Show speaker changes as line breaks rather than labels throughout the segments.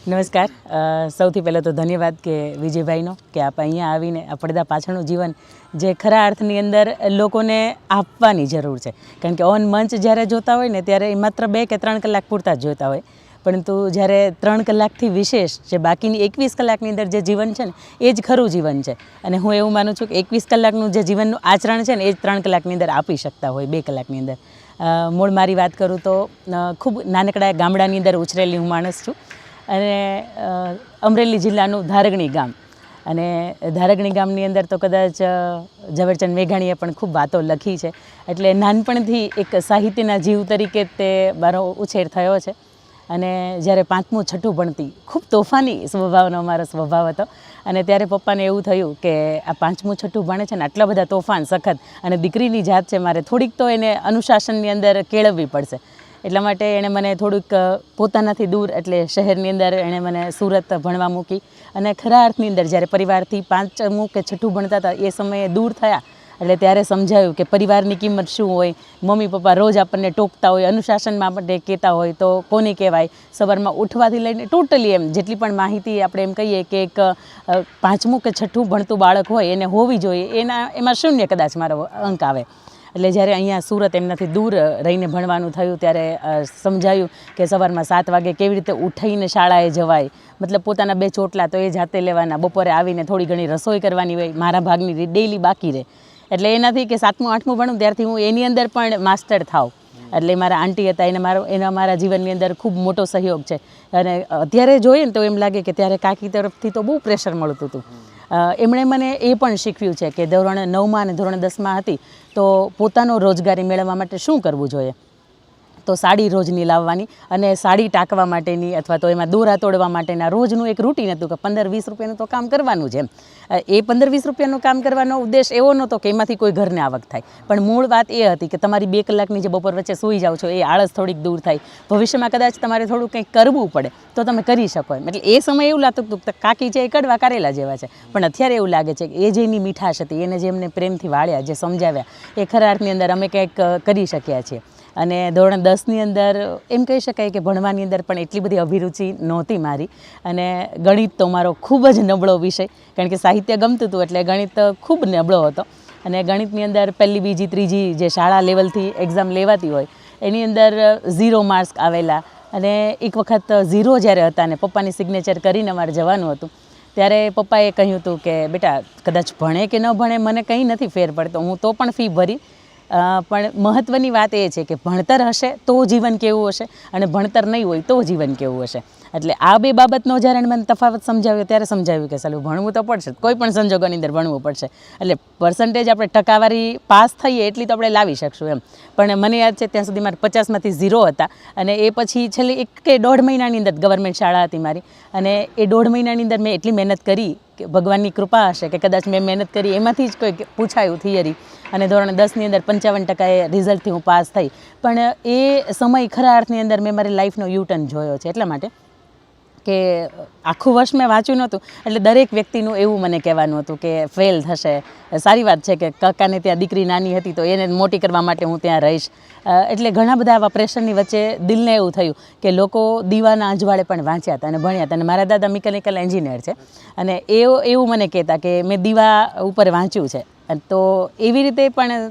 નમસ્કાર. સૌથી પહેલાં તો ધન્યવાદ કે વિજયભાઈનો કે આપ અહીંયા આવીને આ પડદા પાછળનું જીવન જે ખરા અર્થની અંદર લોકોને આપવાની જરૂર છે. કારણ કે ઓન મંચ જ્યારે જોતા હોય ને ત્યારે એ માત્ર 2 કે 3 કલાક પૂરતા જ જોતા હોય, પરંતુ જ્યારે 3 કલાકથી વિશેષ જે બાકીની 21 કલાકની અંદર જે જીવન છે ને એ જ ખરું જીવન છે. અને હું એવું માનું છું કે 21 કલાકનું જે જીવનનું આચરણ છે ને એ જ 3 કલાકની અંદર આપી શકતા હોય 2 કલાકની અંદર. મૂળ મારી વાત કરું તો ખૂબ નાનકડા ગામડાની અંદર ઉછરેલી હું માણસ છું અને અમરેલી જિલ્લાનું ધારગણી ગામ. અને ધારગણી ગામની અંદર તો કદાચ ઝવેરચંદ મેઘાણીએ પણ ખૂબ વાતો લખી છે. એટલે નાનપણથી એક સાહિત્યના જીવ તરીકે તે મારો ઉછેર થયો છે. અને જ્યારે 5મું 6ઠું ભણતી ખૂબ તોફાની સ્વભાવનો મારો સ્વભાવ હતો. અને ત્યારે પપ્પાને એવું થયું કે આ 5મું 6ઠું ભણે છે ને આટલા બધા તોફાન સખત, અને દીકરીની જાત છે, મારે થોડીક તો એને અનુશાસનની અંદર કેળવવી પડશે. એટલા માટે એણે મને થોડુંક પોતાનાથી દૂર એટલે શહેરની અંદર એણે મને સુરત ભણવા મૂકી. અને ખરા અર્થની અંદર જ્યારે પરિવારથી 5મું કે 6ઠું ભણતા હતા એ સમયે દૂર થયા એટલે ત્યારે સમજાયું કે પરિવારની કિંમત શું હોય. મમ્મી પપ્પા રોજ આપણને ટોકતા હોય, અનુશાસનમાં આપણને કહેતા હોય તો કોને કહેવાય. સવારમાં ઉઠવાથી લઈને ટોટલી એમ જેટલી પણ માહિતી આપણે એમ કહીએ કે એક 5મું કે 6ઠું ભણતું બાળક હોય એને હોવી જોઈએ, એમાં શૂન્ય કદાચ મારો અંક આવે. એટલે જ્યારે અહીંયા સુરત એમનાથી દૂર રહીને ભણવાનું થયું ત્યારે સમજાયું કે સવારમાં 7 વાગે કેવી રીતે ઉઠીને શાળાએ જવાય. મતલબ પોતાના 2 ચોટલા તો એ જાતે લેવાના, બપોરે આવીને થોડી ઘણી રસોઈ કરવાની હોય, મારા ભાગની ડેઈલી બાકી રહે. એટલે એનાથી કે 7મું 8મું ભણું ત્યારથી હું એની અંદર પણ માસ્ટર થાવ. એટલે મારા આંટી હતા, એના મારા જીવનની અંદર ખૂબ મોટો સહયોગ છે. અને અત્યારે જોઈએ ને તો એમ લાગે કે ત્યારે કાકી તરફથી તો બહુ પ્રેશર મળતું હતું. એમણે મને એ પણ શીખવ્યું છે કે ધોરણ 9માં અને ધોરણ 10માં હતી તો પોતાનો રોજગારી મેળવવા માટે શું કરવું જોઈએ. તો સાડી રોજની લાવવાની અને સાડી ટાંકવા માટેની અથવા તો એમાં દોરા તોડવા માટેના રોજનું એક રૂટીન હતું કે 15-20 રૂપિયાનું તો કામ કરવાનું છે. એ 15-20 રૂપિયાનું કામ કરવાનો ઉદ્દેશ એવો નહોતો કે એમાંથી કોઈ ઘરને આવક થાય, પણ મૂળ વાત એ હતી કે તમારી 2 કલાકની જે બપોર વચ્ચે સૂઈ જાઓ છો એ આળસ થોડીક દૂર થાય. ભવિષ્યમાં કદાચ તમારે થોડું કંઈક કરવું પડે તો તમે કરી શકો એમ. એટલે એ સમયે એવું લાગતું હતું કે કાકી છે એ કડવા કારેલા જેવા છે, પણ અત્યારે એવું લાગે છે કે એ જે એની મીઠાશ હતી, એને જે એમને પ્રેમથી વાળ્યા, જે સમજાવ્યા, એ ખરા અર્થની અંદર અમે કંઈક કરી શક્યા છીએ. અને ધોરણ 10ની અંદર એમ કહી શકાય કે ભણવાની અંદર પણ એટલી બધી અભિરુચિ નહોતી મારી. અને ગણિત તો મારો ખૂબ જ નબળો વિષય, કારણ કે સાહિત્ય ગમતું હતું એટલે ગણિત ખૂબ નબળો હતો. અને ગણિતની અંદર 1લી 2જી 3જી જે શાળા લેવલથી એક્ઝામ લેવાતી હોય એની અંદર 0 માર્ક્સ આવેલા. અને એક વખત 0 જ્યારે હતા અને પપ્પાની સિગ્નેચર કરીને અમારે જવાનું હતું ત્યારે પપ્પાએ કહ્યું હતું કે બેટા કદાચ ભણે કે ન ભણે મને કંઈ નથી ફેર પડતો, હું તો પણ ફી ભરી, પણ મહત્ત્વની વાત એ છે કે ભણતર હશે તો જીવન કેવું હશે અને ભણતર નહીં હોય તો જીવન કેવું હશે. એટલે આ 2 બાબતનો જ્યારે મને તફાવત સમજાવ્યો ત્યારે સમજાવ્યું કે સાલું ભણવું તો પડશે, કોઈ પણ સંજોગોની અંદર ભણવું પડશે. એટલે પર્સન્ટેજ આપણે ટકાવારી પાસ થઈએ એટલી તો આપણે લાવી શકશું એમ. પણ મને યાદ છે ત્યાં સુધી મારે 50માંથી 0 હતા. અને એ પછી છેલ્લે 1 કે 1.5 મહિનાની અંદર ગવર્મેન્ટ શાળા હતી મારી, અને એ 1.5 મહિનાની અંદર મેં એટલી મહેનત કરી કે ભગવાનની કૃપા હશે કે કદાચ મેં મહેનત કરી એમાંથી જ કોઈ પૂછાયું થિયરી. અને ધોરણ 10ની અંદર 55% રિઝલ્ટથી હું પાસ થઈ. પણ એ સમય ખરા અર્થની અંદર મેં મારી લાઈફનો યુટર્ન જોયો છે. એટલા માટે કે આખું વર્ષ મેં વાંચ્યું નહોતું એટલે દરેક વ્યક્તિનું એવું મને કહેવાનું હતું કે ફેલ થશે. સારી વાત છે કે કાકાને ત્યાં દીકરી નાની હતી તો એને મોટી કરવા માટે હું ત્યાં રહીશ. એટલે ઘણા બધા આવા પ્રેશરની વચ્ચે દિલને એવું થયું કે લોકો દીવાના અજવાળે પણ વાંચ્યા હતા અને ભણ્યા હતા. અને મારા દાદા મિકેનિકલ એન્જિનિયર છે અને એવું મને કહેતા કે મેં દીવા ઉપર વાંચ્યું છે. તો એવી રીતે પણ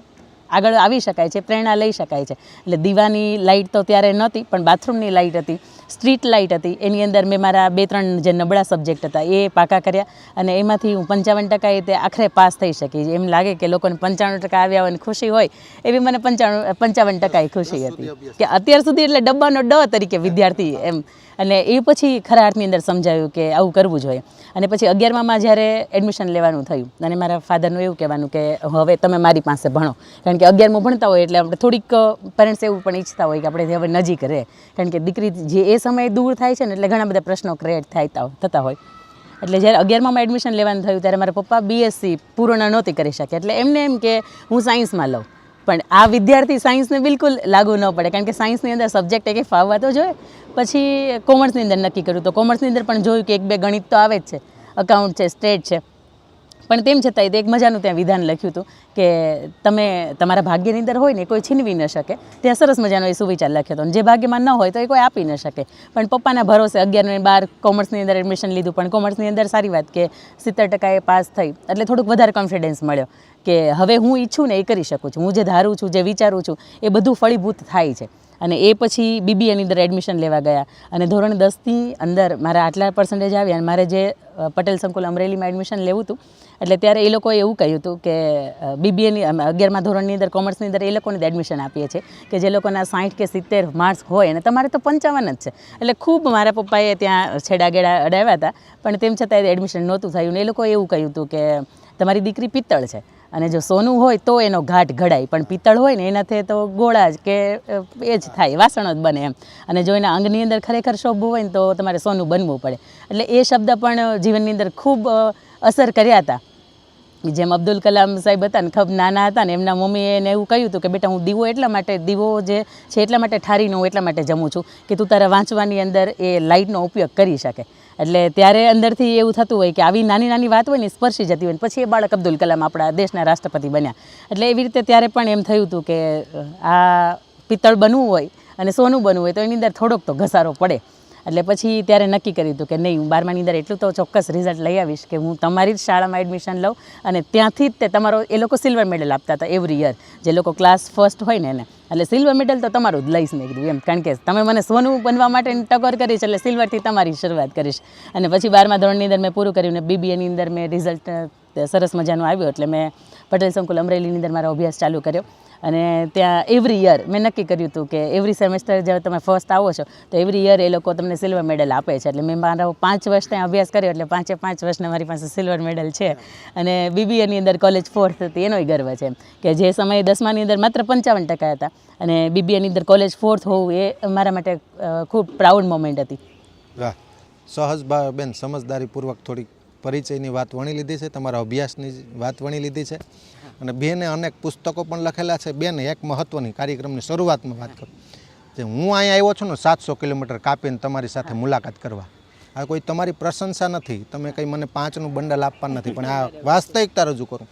આગળ આવી શકાય છે, પ્રેરણા લઈ શકાય છે. એટલે દીવાની લાઇટ તો ત્યારે નહોતી, પણ બાથરૂમની લાઇટ હતી, સ્ટ્રીટ લાઇટ હતી. એની અંદર મેં મારા 2-3 જે નબળા સબ્જેક્ટ હતા એ પાકા કર્યા અને એમાંથી હું 55% તે આખરે પાસ થઈ શકી. એમ લાગે કે લોકોને 95% આવ્યા હોય ખુશી હોય, એવી મને 55% ખુશી હતી કે અત્યાર સુધી એટલે ડબ્બાનો ડ તરીકે વિદ્યાર્થી એમ. અને એ પછી ખરા અર્થની અંદર સમજાયું કે આવું કરવું જોઈએ. અને પછી 11માં જ્યારે એડમિશન લેવાનું થયું અને મારા ફાધરનું એવું કહેવાનું કે હવે તમે મારી પાસે ભણો, કારણ કે 11મું ભણતા હોય એટલે આપણે થોડીક પેરેન્ટ્સ એવું પણ ઈચ્છતા હોય કે આપણે હવે નજીક રહે, કારણ કે દીકરી જે એ સમયે દૂર થાય છે ને એટલે ઘણા બધા પ્રશ્નો ક્રિએટ થતા હોય. એટલે જ્યારે 11માં એડમિશન લેવાનું થયું ત્યારે મારા પપ્પા BSc પૂર્ણ નહોતી કરી શકે, એટલે એમને એમ કે હું સાયન્સમાં લઉં. પણ આ વિદ્યાર્થી સાયન્સને બિલકુલ લાગુ ન પડે, કારણ કે સાયન્સની અંદર સબ્જેક્ટ એક ફાવવા તો જોઈએ. પછી કોમર્સની અંદર નક્કી કર્યું તો કોમર્સની અંદર પણ જોયું કે 1-2 ગણિત તો આવે જ છે, અકાઉન્ટ છે, સ્ટેટ છે. પણ તેમ છતાંય તે એક મજાનું ત્યાં વિધાન લખ્યું હતું કે તમે તમારા ભાગ્યની અંદર હોય ને કોઈ છીનવી ન શકે. ત્યાં સરસ મજાનો એ સુવિચાર લખ્યો હતો. અને જે ભાગ્યમાં ન હોય તો એ કોઈ આપી ન શકે. પણ પપ્પાના ભરોસે 11 અને 12 કોમર્સની અંદર એડમિશન લીધું. પણ કોમર્સની અંદર સારી વાત કે 70% પાસ થઈ એટલે થોડુંક વધારે કોન્ફિડન્સ મળ્યો કે હવે હું ઈચ્છું ને એ કરી શકું છું. હું જે ધારું છું, જે વિચારું છું એ બધું ફળીભૂત થાય છે. અને એ પછી BBAની અંદર એડમિશન લેવા ગયા અને ધોરણ 10ની અંદર મારા આટલા પર્સન્ટેજ આવ્યા અને મારે જે પટેલ સંકુલ અમરેલીમાં એડમિશન લેવું હતું એટલે ત્યારે એ લોકોએ એવું કહ્યું હતું કે BBAની 11મા ધોરણની અંદર કોમર્સની અંદર એ લોકોને એડમિશન આપીએ છીએ કે જે લોકોના 60 કે 70 માર્ક્સ હોય અને તમારે તો 55 જ છે. એટલે ખૂબ મારા પપ્પાએ ત્યાં છેડાગેડા અડાવ્યા હતા પણ તેમ છતાં એડમિશન નહોતું થયું. ને એ લોકોએ એવું કહ્યું હતું કે તમારી દીકરી પિત્તળ છે અને જો સોનું હોય તો એનો ઘાટ ઘડાય, પણ પિત્તળ હોય ને એનાથી તો ગોળા જ કે એ જ થાય, વાસણો જ બને એમ. અને જો એના અંગની અંદર ખરેખર શોભવું હોય ને તો તમારે સોનું બનવું પડે. એટલે એ શબ્દ પણ જીવનની અંદર ખૂબ અસર કર્યા હતા. જેમ અબ્દુલ કલામ સાહેબ હતા ને ખૂબ નાના હતા ને એમના મમ્મીએ એને એવું કહ્યું હતું કે બેટા હું દીવો જે છે એટલા માટે ઠારીને હું એટલા માટે જમું છું કે તું તારા વાંચવાની અંદર એ લાઇટનો ઉપયોગ કરી શકે. એટલે ત્યારે અંદરથી એવું થતું હોય કે આવી નાની નાની વાત હોય ને સ્પર્શી જતી હોય ને પછી એ બાળક અબ્દુલ કલામ આપણા દેશના રાષ્ટ્રપતિ બન્યા. એટલે એવી રીતે ત્યારે પણ એમ થયું હતું કે આ પિત્તળ બનવું હોય અને સોનું બનવું હોય તો એની અંદર થોડોક તો ઘસારો પડે. એટલે પછી ત્યારે નક્કી કર્યું હતું કે નહીં, હું 12માની અંદર એટલું તો ચોક્કસ રિઝલ્ટ લઈ આવીશ કે હું તમારી જ શાળામાં એડમિશન લઉં. અને ત્યાંથી જ તે તમારો એ લોકો સિલ્વર મેડલ આપતા હતા એવરી યર, જે લોકો ક્લાસ ફર્સ્ટ હોય ને એને. એટલે સિલ્વર મેડલ તો તમારું જ લઈશ મેં કીધું એમ, કારણ કે તમે મને સોનું બનવા માટે ટકોર કરીશ એટલે સિલ્વરથી તમારી શરૂઆત કરીશ. અને પછી 12મા ધોરણની અંદર મેં પૂરું કર્યું ને BBAની અંદર મેં રિઝલ્ટ સરસ મજાનું આવ્યું એટલે મેં પટેલ સંકુલ અમરેલીની અંદર મારો અભ્યાસ ચાલુ કર્યો. અને ત્યાં એવરી યર મેં નક્કી કર્યું હતું કે એવરી સેમેસ્ટર જ્યારે તમે ફર્સ્ટ આવો છો તો એવરી યર એ લોકો તમને સિલ્વર મેડલ આપે છે. એટલે મેં મારો 5 વર્ષ ત્યાં અભ્યાસ કર્યો એટલે 5 વર્ષના મારી પાસે સિલ્વર મેડલ છે. અને BBAની અંદર કોલેજ 4th હતી એનોય ગર્વ છે કે જે સમયે 10માની અંદર માત્ર 55% હતા અને BBAની અંદર કોલેજ 4th હોવું એ મારા માટે ખૂબ પ્રાઉડ મોમેન્ટ હતી.
વાહ, સહજ બેન સમજદારીપૂર્વક થોડીક પરિચયની વાત વણી લીધી છે, તમારા અભ્યાસની વાત વણી લીધી છે અને બેને અનેક પુસ્તકો પણ લખેલા છે. બેન એક મહત્ત્વની કાર્યક્રમની શરૂઆતમાં વાત કરું જે હું અહીંયા આવ્યો છું ને 700 કિલોમીટર કાપીને તમારી સાથે મુલાકાત કરવા. આ કોઈ તમારી પ્રશંસા નથી, તમે કંઈ મને 5નું બંડલ આપવા નથી, પણ આ વાસ્તવિકતા રજૂ કરું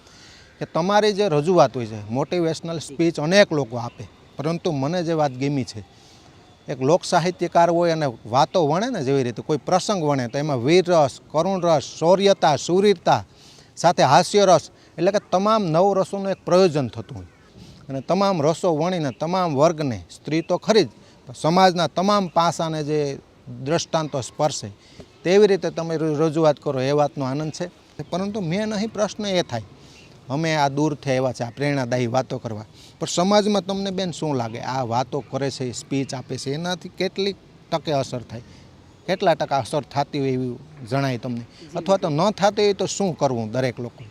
કે તમારી જે રજૂઆત હોય છે મોટિવેશનલ સ્પીચ અનેક લોકો આપે, પરંતુ મને જે વાત ગમી છે એક લોક સાહિત્યકાર હોય અને વાતો વણે ને જેવી રીતે કોઈ પ્રસંગ વણે તો એમાં વીર રસ, કરુણ રસ, શૌર્યતા, શૂરીરતા સાથે હાસ્ય રસ એટલે કે તમામ 9 રસોનું એક પ્રયોજન થતું હોય. અને તમામ રસો વણીને તમામ વર્ગને, સ્ત્રી તો ખરી જ, સમાજના તમામ પાસાને જે દ્રષ્ટાંતો સ્પર્શે તેવી રીતે તમે રજૂઆત કરો એ વાતનો આનંદ છે. પરંતુ મેં નહીં પ્રશ્ન એ થાય અમે આ દૂરથી આવ્યા છે આ પ્રેરણાદાયી વાતો કરવા, પણ સમાજમાં તમને બેન શું લાગે આ વાતો કરે છે, સ્પીચ આપે છે, એનાથી કેટલી ટકે અસર થાય, કેટલા ટકા અસર થતી હોય એવું જણાય તમને, અથવા તો ન થતી હોય તો શું કરવું દરેક લોકો?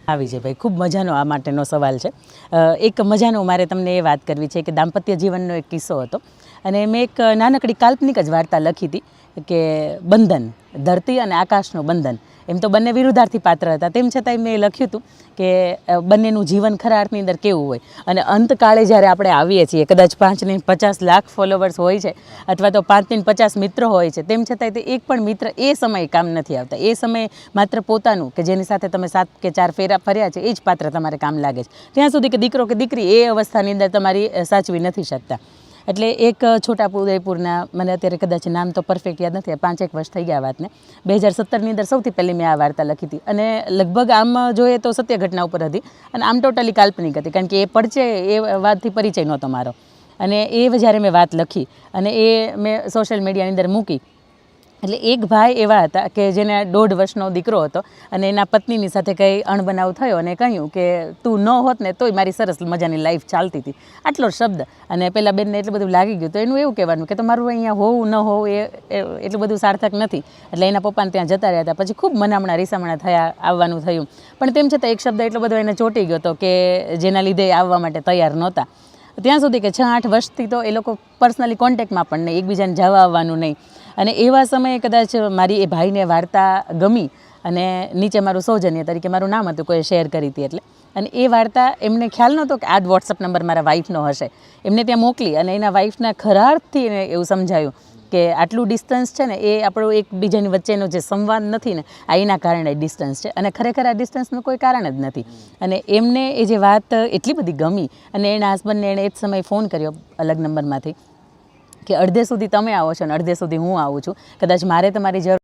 આવી છે ભાઈ, ખૂબ મજાનો આ માટેનો સવાલ છે. એક મજાનો મારે તમને એ વાત કરવી છે કે દાંપત્ય જીવનનો એક કિસ્સો હતો અને મેં એક નાનકડી કાલ્પનિક જ વાર્તા લખી હતી કે બંધન, ધરતી અને આકાશનું બંધન. એમ તો બંને વિરુદ્ધાર્થી પાત્ર હતા, તેમ છતાંય મેં લખ્યું હતું કે બંનેનું જીવન ખરા અર્થની અંદર કેવું હોય. અને અંતકાળે જ્યારે આપણે આવીએ છીએ, કદાચ 5 ને 50 લાખ ફોલોવર્સ હોય છે અથવા તો 5 ને 50 મિત્રો હોય છે, તેમ છતાંય તે એક પણ મિત્ર એ સમયે કામ નથી આવતા. એ સમયે માત્ર પોતાનું કે જેની સાથે તમે 7 કે 4 ફેરા ફર્યા છે એ જ પાત્ર તમારે કામ લાગે છે. ત્યાં સુધી કે દીકરો કે દીકરી એ અવસ્થાની અંદર તમારી સાચવી નથી શકતા. એટલે એક છોટા ઉદયપુરના, મને અત્યારે કદાચ નામ તો પરફેક્ટ યાદ નથી, 5 વર્ષ થઈ ગયા વાતને, 2017ની અંદર સૌથી પહેલી મેં આ વાર્તા લખી હતી. અને લગભગ આમ જોઈએ તો સત્ય ઘટના ઉપર હતી અને આમ ટોટલી કાલ્પનિક હતી, કારણ કે એ પરિચય એ વાતથી પરિચય નહોતો મારો. અને એ જ્યારે મેં વાત લખી અને એ મેં સોશિયલ મીડિયાની અંદર મૂકી એટલે એક ભાઈ એવા હતા કે જેને 1.5 વર્ષનો દીકરો હતો અને એના પત્નીની સાથે કંઈ અણબનાવ થયો અને કહ્યું કે તું ન હોત ને તોય મારી સરસ મજાની લાઈફ ચાલતી હતી, આટલો શબ્દ. અને પેલા બેનને એટલું બધું લાગી ગયું તો એનું એવું કહેવાનું કે તમારું અહીંયા હોવું ન હોવું એ એટલું બધું સાર્થક નથી. એટલે એના પપ્પાને ત્યાં જતા રહ્યા હતા. પછી ખૂબ મનામણા રીસામણા થયા, આવવાનું થયું, પણ તેમ છતાં એક શબ્દ એટલો બધો એને ચોંટી ગયો હતો કે જેના લીધે આવવા માટે તૈયાર નહોતા. ત્યાં સુધી કે 6-8 વર્ષથી તો એ લોકો પર્સનલી કોન્ટેક્ટમાં પણ નહીં, એકબીજાને જવા આવવાનું નહીં. અને એવા સમયે કદાચ મારી એ ભાઈને વાર્તા ગમી અને નીચે મારું સૌજન્ય તરીકે મારું નામ હતું, કોઈ શેર કરી હતી એટલે. અને એ વાર્તા એમને ખ્યાલ નહોતો કે આ જ વોટ્સઅપ નંબર મારા વાઈફનો હશે. એમને ત્યાં મોકલી અને એના વાઈફના ખરા અર્થથી એને એવું સમજાયું કે આટલું ડિસ્ટન્સ છે ને એ આપણો એકબીજાની વચ્ચેનો જે સંવાદ નથી ને આ એના કારણે ડિસ્ટન્સ છે અને ખરેખર આ ડિસ્ટન્સનું કોઈ કારણ જ નથી. અને એમને એ જે વાત એટલી બધી ગમી અને એના હસબન્ડને એણે એ જ સમયે ફોન કર્યો અલગ નંબરમાંથી કે અડધે સુધી તમે આવો છો અને અડધે સુધી હું આવું છું, કદાચ મારે તમારી જરૂર